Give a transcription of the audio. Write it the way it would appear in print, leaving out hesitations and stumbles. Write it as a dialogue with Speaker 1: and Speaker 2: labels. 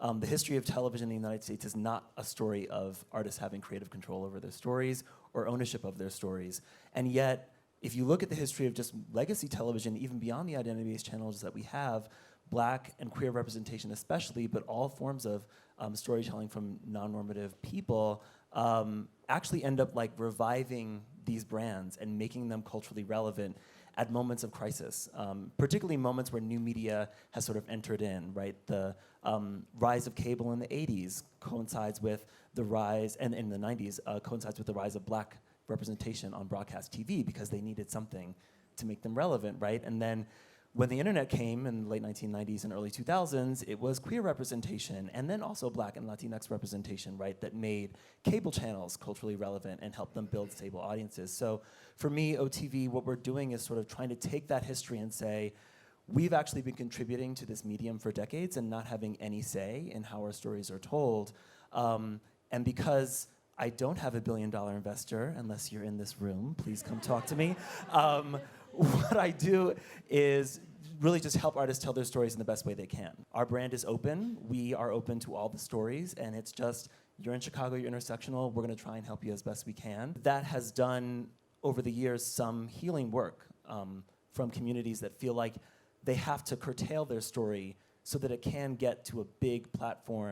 Speaker 1: The history of television in the United States is not a story of artists having creative control over their stories or ownership of their stories. And yet, if you look at the history of just legacy television, even beyond the identity-based channels that we have, Black and queer representation especially, but all forms of storytelling from non-normative people actually end up like reviving these brands and making them culturally relevant at moments of crisis, particularly moments where new media has sort of entered in, right? The rise of cable in the 80s coincides with the rise, and in the 90s, coincides with the rise of Black representation on broadcast TV because they needed something to make them relevant, right? And then when the internet came in the late 1990s and early 2000s, it was queer representation and then also Black and Latinx representation, right, that made cable channels culturally relevant and helped them build stable audiences. So for me, OTV, what we're doing is sort of trying to take that history and say, we've actually been contributing to this medium for decades and not having any say in how our stories are told. And because I don't have a billion-dollar investor, unless you're in this room, please come talk to me. What I do is really just help artists tell their stories in the best way they can. Our brand is open. We are open to all the stories, and it's just, you're in Chicago, you're intersectional, we're gonna try and help you as best we can. That has done, over the years, some healing work from communities that feel like they have to curtail their story so that it can get to a big platform